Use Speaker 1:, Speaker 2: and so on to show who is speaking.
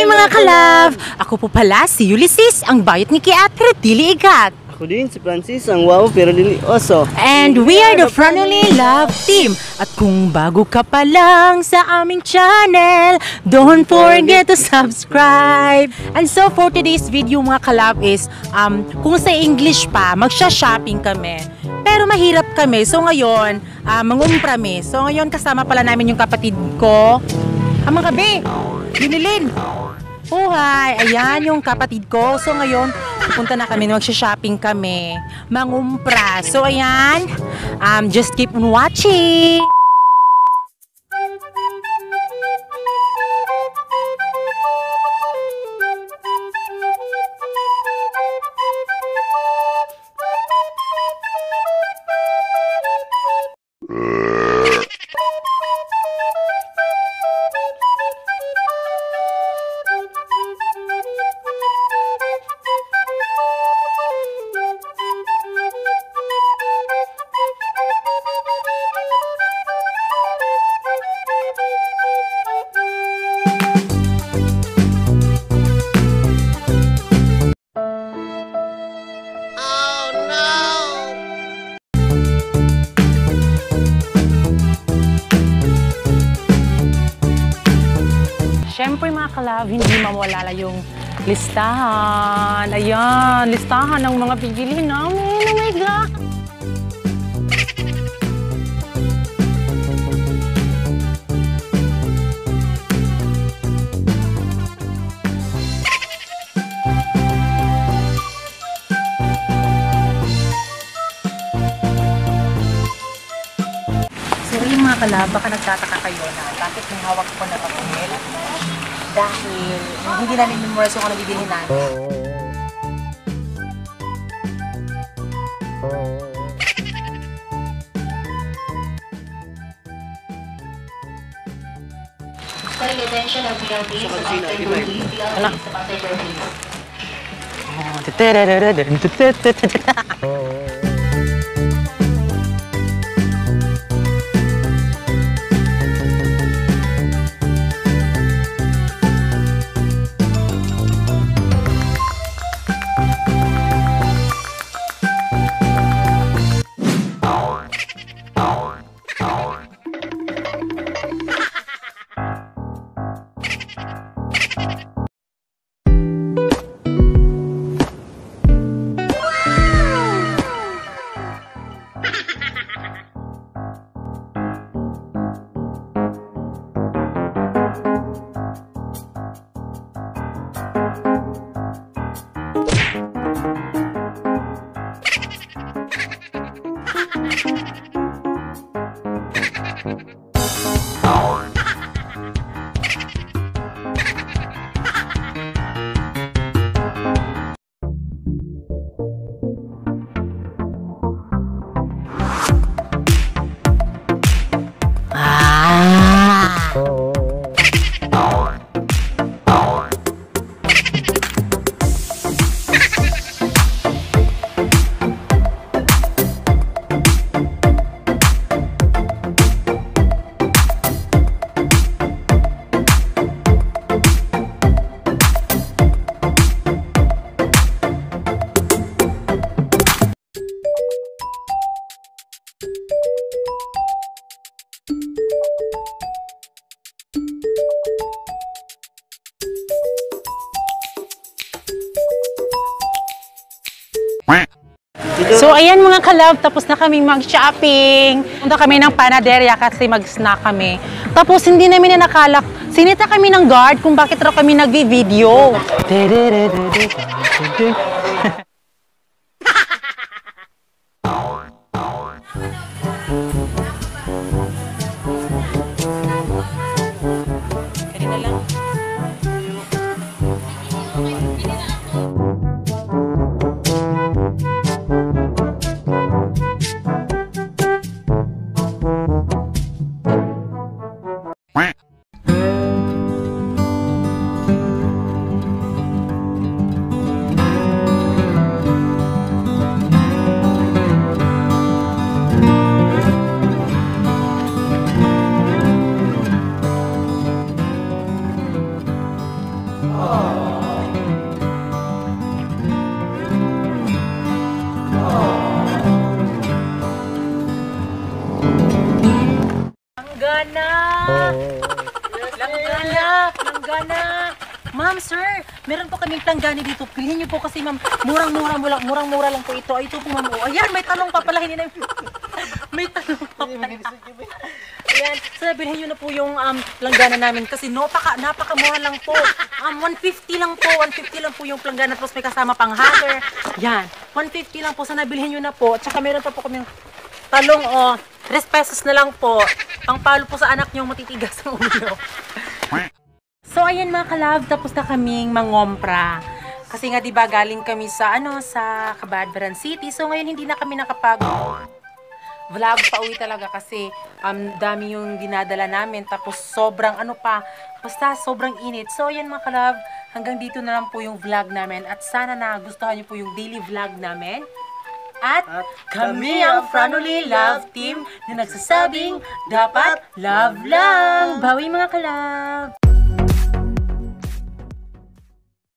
Speaker 1: Hi mga ka-love! Ako po pala si Ulysses, ang bayot ni Kiat pero dili igat.
Speaker 2: Ako din si Francis, ang wow pero dili oso.
Speaker 1: And we are the Friendly Love Team. At kung bago ka pa lang sa aming channel, don't forget to subscribe. And so for today's video mga ka-love is, kung sa English pa, magsha-shopping kami. Pero mahirap kami, so ngayon, mangumprami. So ngayon kasama pala namin yung kapatid ko. Mga kabe, Linilin. Buhay, ayan yung kapatid ko. So ngayon, pupunta na kami, magsha-shopping kami, mangumpra. So ayan, just keep on watching. Siyempre mga ka-love, hindi mawala yung listahan. Ayan, listahan ng mga bibilihin namin. Oh my God! Sorry mga ka-love, baka nagtataka kayo na bakit yung hawak ko na papel? Dahil hindi namin memorize yung ano bibilhin namin.
Speaker 3: Calling attention of BRB sa after birthday. BRB sa after birthday.
Speaker 1: So ayan mga ka-love, tapos na kami mag-shopping. Punta kami ng panaderia kasi mag-snack kami. Tapos hindi namin na nakalak. Sinita kami ng guard kung bakit raw kami nagvi-video. Kanina lang. Planggana! Planggana! Ma'am, sir, meron po kaming planggana dito. Bilhin niyo po kasi, ma'am, murang-mura lang po ito. Ay, ito po, ma'am. Oh, ayan, may talong pa pala. Hindi na... may talong pa pala. Ayan, sir, bilhin niyo na po yung planggana namin kasi napakamura lang po. 150 lang po. 150 lang po yung planggana. Tapos may kasama pang hanger. Yan, 150 lang po. Sana bilhin niyo na po. At saka meron pa po kaming talong, 3 pesos na lang po. Pangpalo po sa anak niyong matitigas ng ulo. So ayan mga kalab, tapos na kaming mangompra. Kasi nga 'di ba galing kami sa sa Cabadbaran City. So ngayon hindi na kami vlog pa uwi talaga kasi dami yung dinadala namin tapos sobrang basta sobrang init. So ayan mga kalab, hanggang dito na lang po yung vlog namin at sana nagustuhan niyo po yung daily vlog namin. At kami ang Franoli Love Team na nagsasabing dapat love lang. Bawi mga kalab!